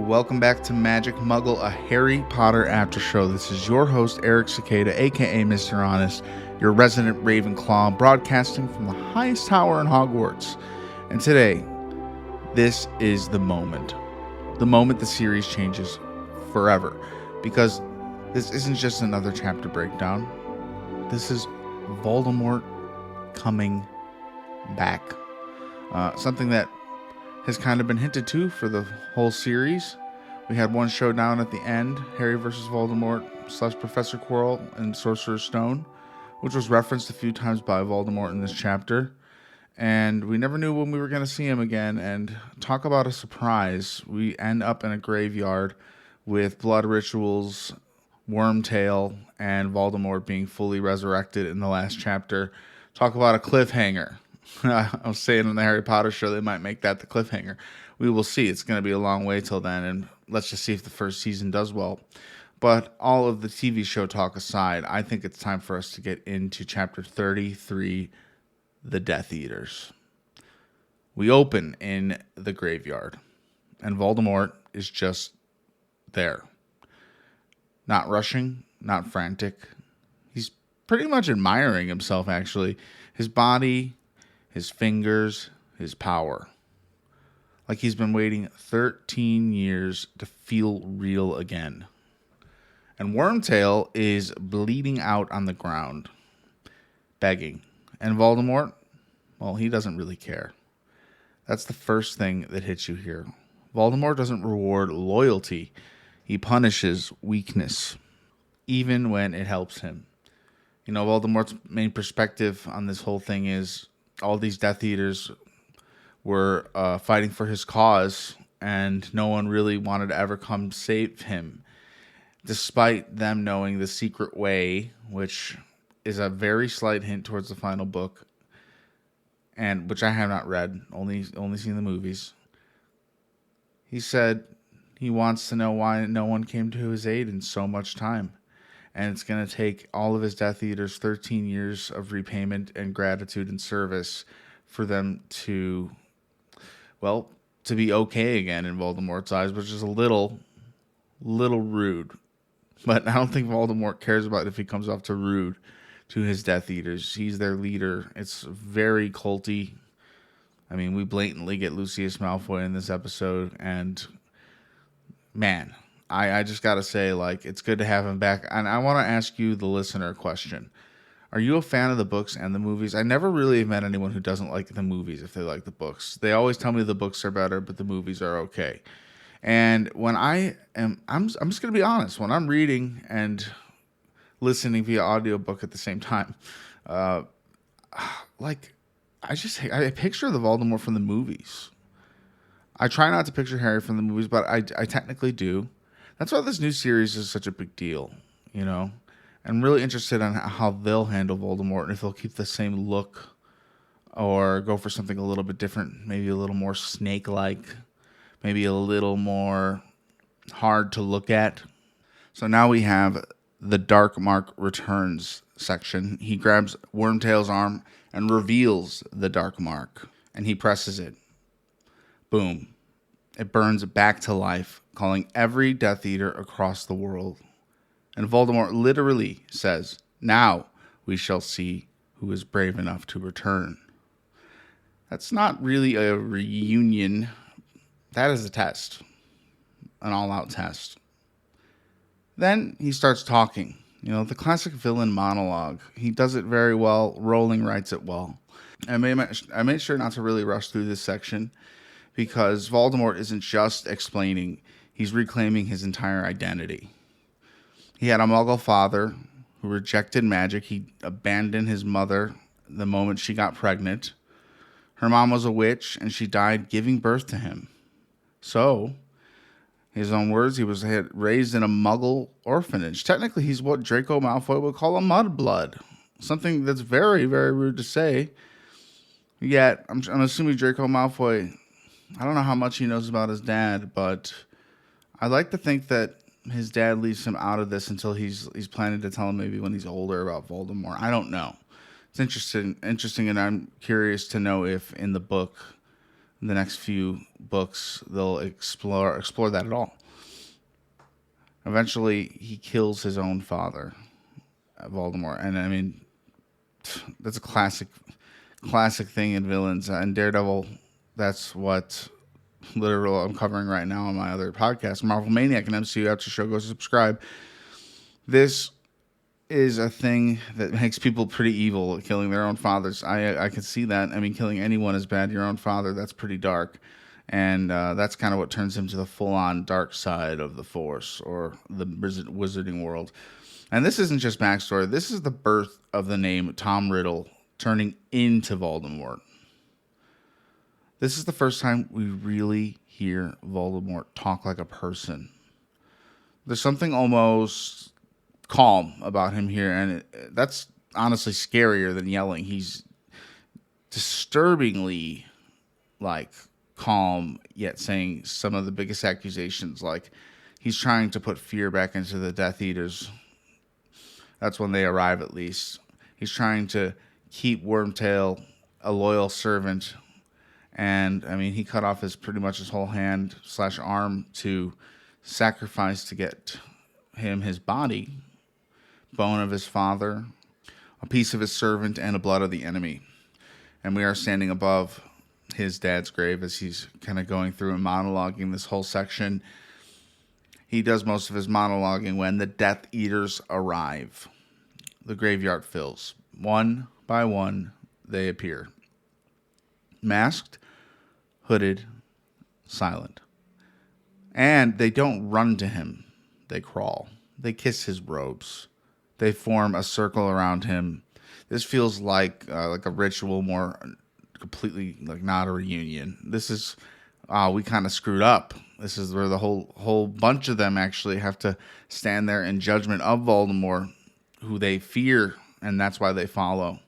welcome back to Magic Muggle, a Harry Potter Aftershow. This is your host, Eric Cicada, aka Mr. Honest, your resident Ravenclaw, broadcasting from the highest tower in Hogwarts. And today, this is the moment the series changes forever. Because this isn't just another chapter breakdown. This is Voldemort coming back. Something that has kind of been hinted to for the whole series. We had one showdown at the end, Harry versus Voldemort / Professor Quirrell and Sorcerer's Stone, which was referenced a few times by Voldemort in this chapter. And we never knew when we were going to see him again. And talk about a surprise. We end up in a graveyard with blood rituals, Wormtail, and Voldemort being fully resurrected in the last chapter. Talk about a cliffhanger. I was saying on the Harry Potter show they might make that the cliffhanger. We will see. It's going to be a long way till then, and let's just see if the first season does well. But all of the TV show talk aside, I think it's time for us to get into Chapter 33, The Death Eaters. We open in the graveyard, and Voldemort is just there. Not rushing, not frantic. He's pretty much admiring himself, actually. His body, his fingers, his power. Like he's been waiting 13 years to feel real again. And Wormtail is bleeding out on the ground, begging. And Voldemort, well, he doesn't really care. That's the first thing that hits you here. Voldemort doesn't reward loyalty. He punishes weakness, even when it helps him. You know, Voldemort's main perspective on this whole thing is all these Death Eaters were fighting for his cause, and no one really wanted to ever come save him, despite them knowing the secret way, which is a very slight hint towards the final book, and which I have not read, only seen the movies. He said he wants to know why no one came to his aid in so much time. And it's going to take all of his Death Eaters 13 years of repayment and gratitude and service for them to, well, to be okay again in Voldemort's eyes, which is a little rude. But I don't think Voldemort cares about if he comes off to rude to his Death Eaters. He's their leader. It's very culty. I mean, we blatantly get Lucius Malfoy in this episode, and man, I just got to say, like, it's good to have him back. And I want to ask you, the listener, a question. Are you a fan of the books and the movies? I never really have met anyone who doesn't like the movies if they like the books. They always tell me the books are better, but the movies are okay. And when I'm just going to be honest. When I'm reading and listening via audiobook at the same time, I picture the Voldemort from the movies. I try not to picture Harry from the movies, but I technically do. That's why this new series is such a big deal, you know? I'm really interested on how they'll handle Voldemort and if they'll keep the same look or go for something a little bit different, maybe a little more snake-like, maybe a little more hard to look at. So now we have the Dark Mark Returns section. He grabs Wormtail's arm and reveals the Dark Mark, and he presses it. Boom. It burns back to life, calling every Death Eater across the world. And Voldemort literally says, "Now we shall see who is brave enough to return." That's not really a reunion. That is a test. An all-out test. Then he starts talking. You know, the classic villain monologue. He does it very well. Rowling writes it well. I made sure not to really rush through this section, because Voldemort isn't just explaining, he's reclaiming his entire identity. He had a Muggle father who rejected magic. He abandoned his mother the moment she got pregnant. Her mom was a witch, and she died giving birth to him. So, his own words, he was raised in a Muggle orphanage. Technically, he's what Draco Malfoy would call a mudblood. Something that's very, very rude to say. Yet, I'm assuming Draco Malfoy, I don't know how much he knows about his dad, but I like to think that his dad leaves him out of this until he's planning to tell him maybe when he's older about Voldemort. I don't know. It's interesting, and I'm curious to know if in the book the next few books, they'll explore that at all. Eventually, he kills his own father, Voldemort, and I mean, that's a classic thing in villains. And Daredevil, that's what literally I'm covering right now on my other podcast, Marvel Maniac and MCU Aftershow. Go subscribe. This is a thing that makes people pretty evil, killing their own fathers. I can see that. I mean, killing anyone is bad. Your own father, that's pretty dark. And that's kind of what turns him to the full-on dark side of the Force or the wizarding world. And this isn't just backstory. This is the birth of the name Tom Riddle turning into Voldemort. This is the first time we really hear Voldemort talk like a person. There's something almost calm about him here, and that's honestly scarier than yelling. He's disturbingly calm, yet saying some of the biggest accusations. Like, he's trying to put fear back into the Death Eaters. That's when they arrive, at least. He's trying to keep Wormtail a loyal servant. And, I mean, he cut off pretty much his whole hand/arm to sacrifice to get him his body, bone of his father, a piece of his servant, and a blood of the enemy. And we are standing above his dad's grave as he's kind of going through and monologuing this whole section. He does most of his monologuing when the Death Eaters arrive. The graveyard fills. One by one, they appear. Masked, hooded, silent. And they don't run to him. They crawl. They kiss his robes. They form a circle around him. This feels like a ritual, more completely not a reunion. This is, we kind of screwed up. This is where the whole bunch of them actually have to stand there in judgment of Voldemort, who they fear, and that's why they follow.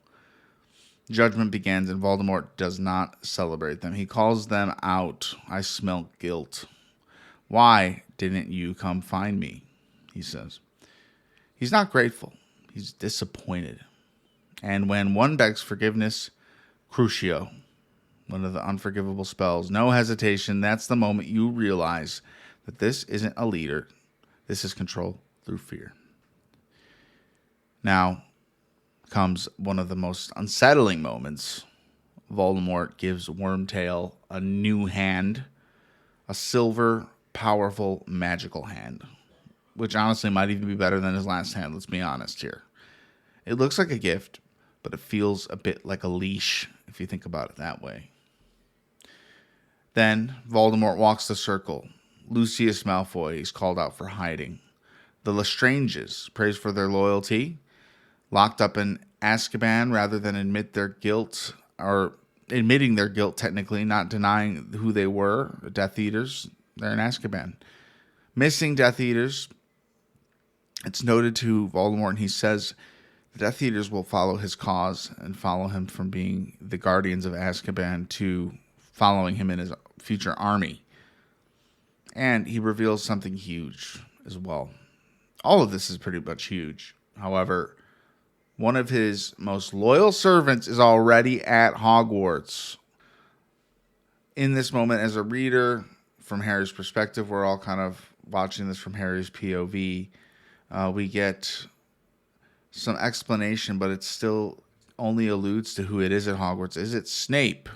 Judgment begins, and Voldemort does not celebrate them. He calls them out. I smell guilt. Why didn't you come find me? He says. He's not grateful. He's disappointed. And when one begs forgiveness, Crucio, one of the unforgivable spells, no hesitation, that's the moment you realize that this isn't a leader. This is control through fear. Now comes one of the most unsettling moments. Voldemort gives Wormtail a new hand, a silver, powerful, magical hand, which honestly might even be better than his last hand, let's be honest here. It looks like a gift, but it feels a bit like a leash, if you think about it that way. Then Voldemort walks the circle. Lucius Malfoy is called out for hiding. The Lestranges, praised for their loyalty, locked up in Azkaban rather than admit their guilt, or admitting their guilt technically, not denying who they were, the Death Eaters. They're in Azkaban. Missing Death Eaters. It's noted to Voldemort, and he says the Death Eaters will follow his cause and follow him from being the guardians of Azkaban to following him in his future army. And he reveals something huge as well. All of this is pretty much huge. However, one of his most loyal servants is already at Hogwarts. In this moment, as a reader, from Harry's perspective, we're all kind of watching this from Harry's POV. We get some explanation, but it still only alludes to who it is at Hogwarts. Is it Snape?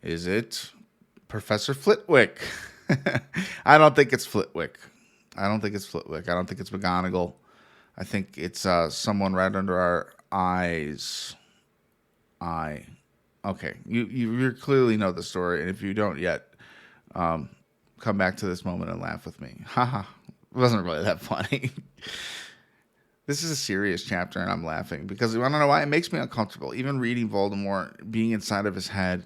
Is it Professor Flitwick? I don't think it's Flitwick. I don't think it's McGonagall. I think it's someone right under our eyes. Okay, you clearly know the story, and if you don't yet, come back to this moment and laugh with me. Haha, it wasn't really that funny. This is a serious chapter, and I'm laughing because I don't know why it makes me uncomfortable. Even reading Voldemort, being inside of his head,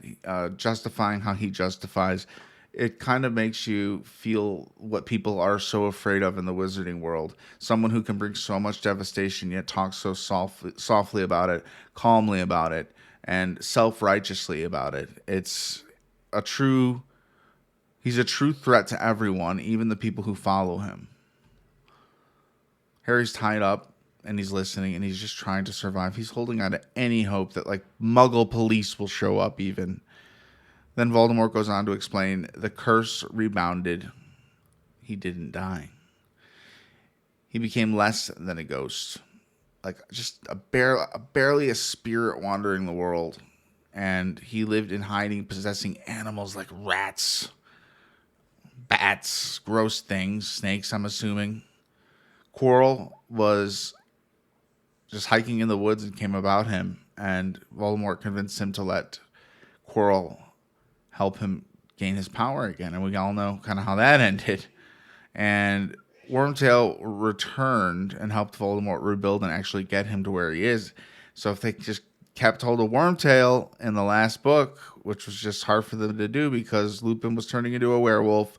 justifying how he justifies, it kind of makes you feel what people are so afraid of in the wizarding world. Someone who can bring so much devastation, yet talk so softly about it, calmly about it, and self-righteously about it. He's a true threat to everyone, even the people who follow him. Harry's tied up, and he's listening, and he's just trying to survive. He's holding on to any hope that, Muggle police will show up even. Then Voldemort goes on to explain the curse rebounded. He didn't die. He became less than a ghost, like just barely a spirit wandering the world. And he lived in hiding, possessing animals like rats, bats, gross things, snakes, I'm assuming. Quirrell was just hiking in the woods and came about him, and Voldemort convinced him to let Quirrell help him gain his power again. And we all know kind of how that ended. And Wormtail returned and helped Voldemort rebuild and actually get him to where he is. So if they just kept hold of Wormtail in the last book, which was just hard for them to do because Lupin was turning into a werewolf,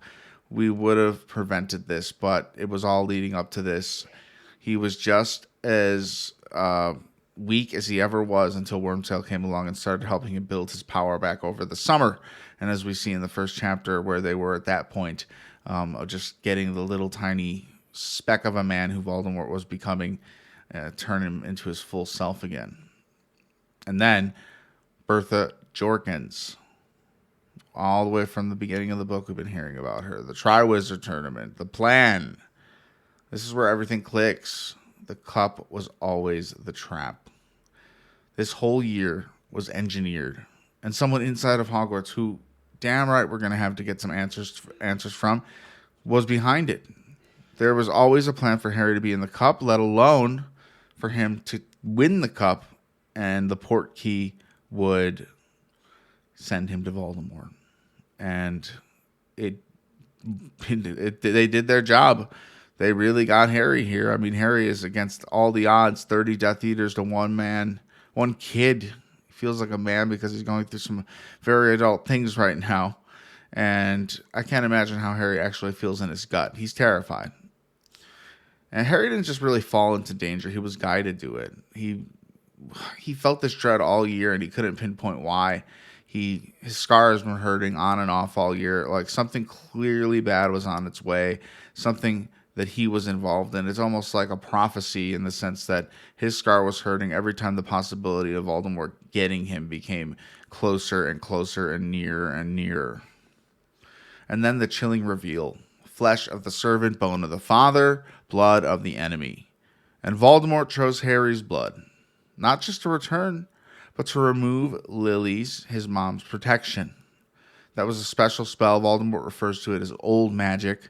we would have prevented this. But it was all leading up to this. He was just as weak as he ever was until Wormtail came along and started helping him build his power back over the summer. And as we see in the first chapter where they were at that point, of just getting the little tiny speck of a man who Voldemort was becoming, turn him into his full self again. And then Bertha Jorkins, all the way from the beginning of the book, we've been hearing about her. The Triwizard Tournament, the plan. This is where everything clicks. The cup was always the trap. This whole year was engineered. And someone inside of Hogwarts who, damn right, we're going to have to get some answers from, was behind it. There was always a plan for Harry to be in the cup, let alone for him to win the cup, and the Portkey would send him to Voldemort. And they did their job. They really got Harry here. I mean, Harry is against all the odds, 30 Death Eaters to one kid. He feels like a man because he's going through some very adult things right now. And I can't imagine how Harry actually feels in his gut. He's terrified. And Harry didn't just really fall into danger. He was guided to it. He felt this dread all year, and he couldn't pinpoint why. His scars were hurting on and off all year. Like something clearly bad was on its way. Something that he was involved in. It's almost like a prophecy in the sense that his scar was hurting every time the possibility of Voldemort getting him became closer and closer and nearer and nearer. And then the chilling reveal. Flesh of the servant, bone of the father, blood of the enemy. And Voldemort chose Harry's blood. Not just to return, but to remove Lily's, his mom's, protection. That was a special spell. Voldemort refers to it as old magic.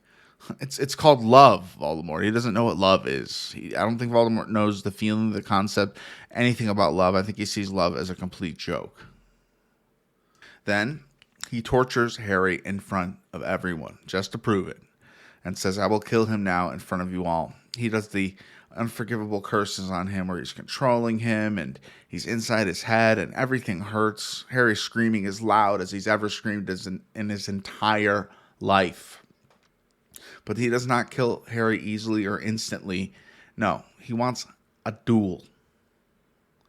It's called love, Voldemort. He doesn't know what love is. I don't think Voldemort knows the feeling, the concept, anything about love. I think he sees love as a complete joke. Then he tortures Harry in front of everyone, just to prove it, and says, I will kill him now in front of you all. He does the unforgivable curses on him where he's controlling him, and he's inside his head, and everything hurts. Harry's screaming as loud as he's ever screamed in his entire life. But he does not kill Harry easily or instantly. No, he wants a duel.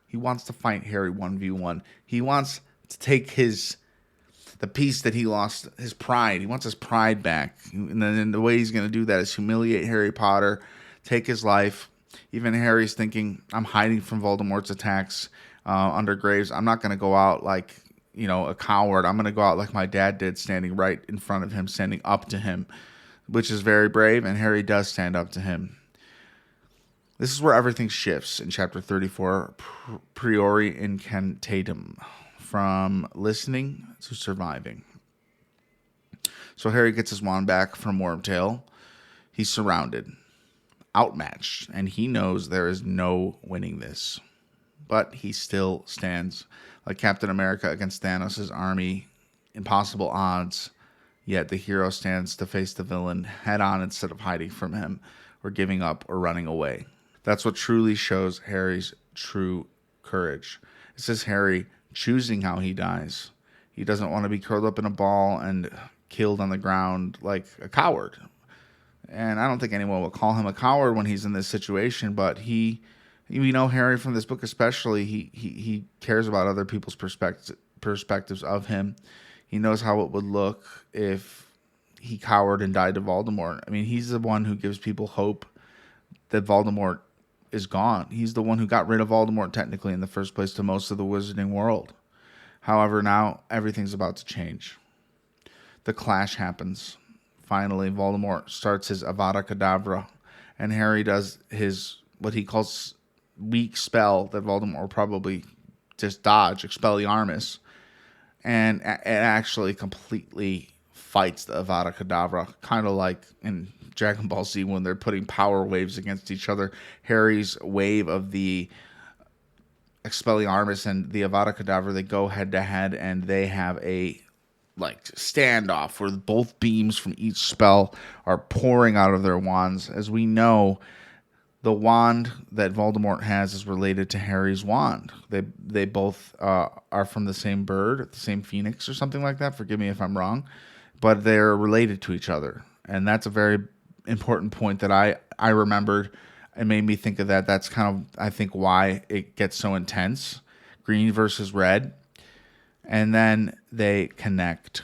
He wants to fight Harry 1v1. He wants to take the piece that he lost, his pride. He wants his pride back. And then the way he's going to do that is humiliate Harry Potter, take his life. Even Harry's thinking, I'm hiding from Voldemort's attacks under Graves. I'm not going to go out like, a coward. I'm going to go out like my dad did, standing right in front of him, standing up to him, which is very brave, and Harry does stand up to him. This is where everything shifts in chapter 34, Priori Incantatem, from listening to surviving. So Harry gets his wand back from Wormtail. He's surrounded, outmatched, and he knows there is no winning this. But he still stands like Captain America against Thanos' army. Impossible odds. Yet the hero stands to face the villain head on instead of hiding from him or giving up or running away. That's what truly shows Harry's true courage. It says Harry choosing how he dies. He doesn't want to be curled up in a ball and killed on the ground like a coward. And I don't think anyone will call him a coward when he's in this situation, but we know Harry from this book especially, he cares about other people's perspectives of him. He knows how it would look if he cowered and died to Voldemort. I mean, he's the one who gives people hope that Voldemort is gone. He's the one who got rid of Voldemort technically in the first place to most of the wizarding world. However, now everything's about to change. The clash happens. Finally, Voldemort starts his Avada Kedavra, and Harry does his, what he calls, weak spell that Voldemort will probably just dodge, Expelliarmus, and it actually completely fights the Avada Kedavra, kind of like in Dragon Ball Z when they're putting power waves against each other. Harry's wave of the Expelliarmus and the Avada Kedavra, they go head to head, and they have a standoff where both beams from each spell are pouring out of their wands. As we know, the wand that Voldemort has is related to Harry's wand. They both are from the same bird, the same phoenix or something like that. Forgive me if I'm wrong, but they're related to each other, and that's a very important point that I remembered. It made me think of that. That's kind of, I think, why it gets so intense. Green versus red. And then they connect.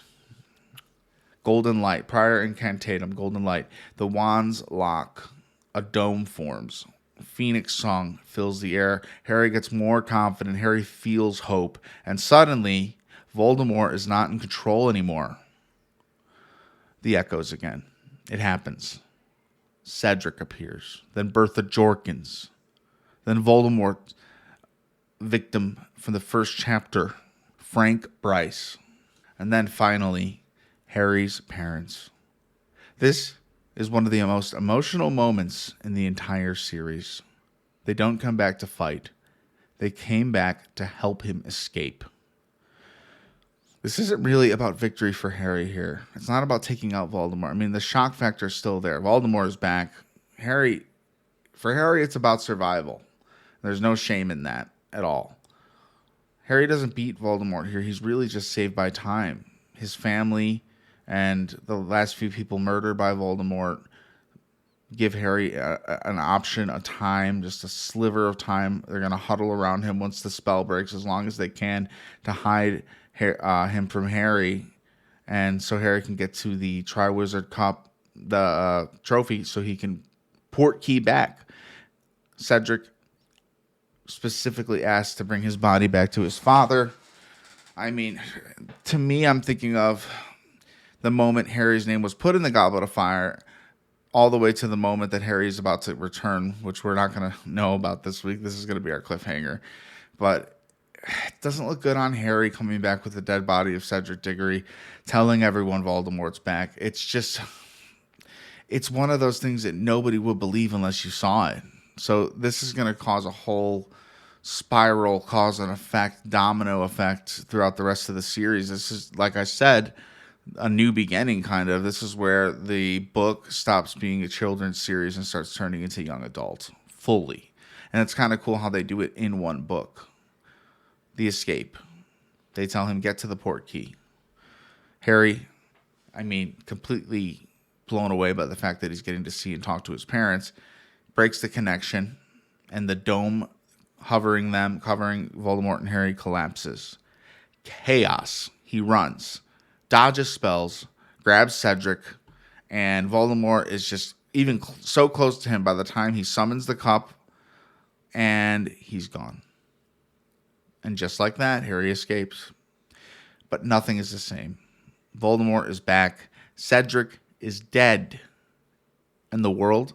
Golden light. Priori Incantatem. Golden light. The wands lock. A dome forms. Phoenix song fills the air. Harry gets more confident. Harry feels hope. And suddenly, Voldemort is not in control anymore. The echoes again. It happens. Cedric appears. Then Bertha Jorkins. Then Voldemort's victim from the first chapter, Frank Bryce. And then finally, Harry's parents. This is one of the most emotional moments in the entire series. They don't come back to fight. They came back to help him escape. This isn't really about victory for Harry here. It's not about taking out Voldemort. I mean, the shock factor is still there. Voldemort is back. For Harry, it's about survival. There's no shame in that at all. Harry doesn't beat Voldemort here. He's really just saved by time. His family and the last few people murdered by Voldemort give Harry an option, a time, just a sliver of time. They're going to huddle around him once the spell breaks as long as they can to hide him from Harry, and so Harry can get to the Triwizard Cup, the trophy, so he can port key back. Cedric specifically asked to bring his body back to his father. I mean, to me, I'm thinking of the moment Harry's name was put in the Goblet of Fire, all the way to the moment that Harry's about to return, which we're not going to know about this week. This is going to be our cliffhanger, but it doesn't look good on Harry coming back with the dead body of Cedric Diggory, telling everyone Voldemort's back. It's one of those things that nobody would believe unless you saw it. So this is going to cause a whole spiral, cause and effect, domino effect throughout the rest of the series. This is, like I said, a new beginning, kind of. This is where the book stops being a children's series and starts turning into young adult fully. And it's kind of cool how they do it in one book. The escape. They tell him, get to the port key. Harry, completely blown away by the fact that he's getting to see and talk to his parents, breaks the connection, and the dome covering Voldemort and Harry collapses. Chaos. He runs, dodges spells, grabs Cedric, and Voldemort is just even so close to him by the time he summons the cup, and he's gone. And just like that, Harry escapes. But nothing is the same. Voldemort is back. Cedric is dead. And the world,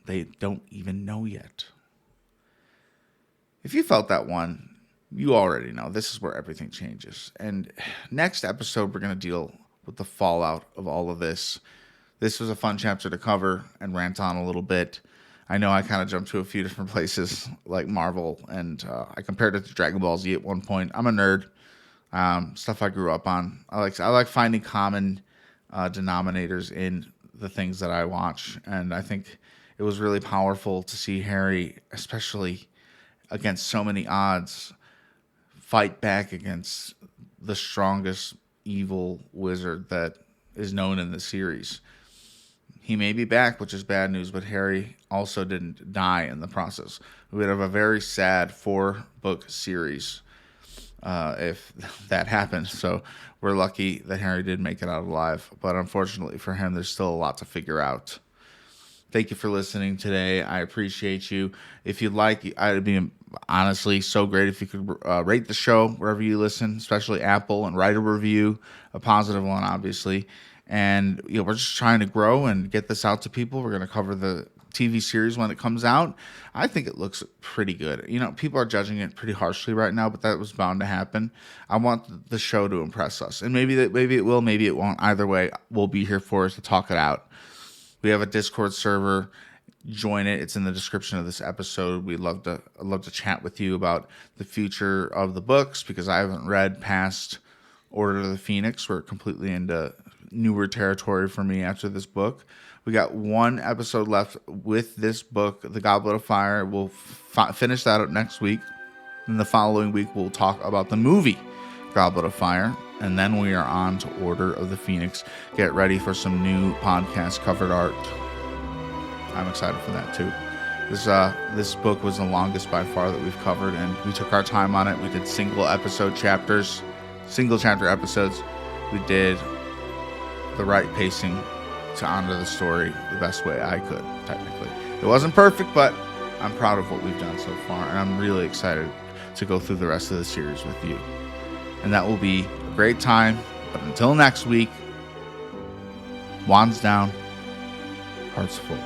they don't even know yet. If you felt that one, you already know. This is where everything changes. And next episode, we're going to deal with the fallout of all of this. This was a fun chapter to cover and rant on a little bit. I know I kind of jumped to a few different places like Marvel, and I compared it to Dragon Ball Z at one point. I'm a nerd. Stuff I grew up on. I like finding common denominators in the things that I watch, and I think it was really powerful to see Harry, especially against so many odds, fight back against the strongest evil wizard that is known in the series. He may be back, which is bad news, but Harry also didn't die in the process. We would have a very sad 4-book series if that happened. So we're lucky that Harry did make it out alive. But unfortunately for him, there's still a lot to figure out. Thank you for listening today. I appreciate you. If you'd like, I'd be honestly so great if you could rate the show wherever you listen, especially Apple, and write a review, a positive one, obviously. And we're just trying to grow and get this out to people. We're going to cover the TV series when it comes out. I think it looks pretty good. People are judging it pretty harshly right now, but that was bound to happen. I want the show to impress us, and maybe it will, maybe it won't. Either way, we'll be here for us to talk it out. We have a Discord server. Join it. It's in the description of this episode. I'd love to chat with you about the future of the books, because I haven't read past Order of the Phoenix. We're completely into newer territory for me after this book. We got one episode left with this book, The Goblet of Fire. We'll finish that up next week. And the following week, we'll talk about the movie Goblet of Fire. And then we are on to Order of the Phoenix. Get ready for some new podcast covered art. I'm excited for that too. This book was the longest by far that we've covered, and we took our time on it. We did single chapter episodes. We did the right pacing to honor the story the best way I could, technically. It wasn't perfect, but I'm proud of what we've done so far, and I'm really excited to go through the rest of the series with you. And that will be a great time. But until next week, wands down, hearts full.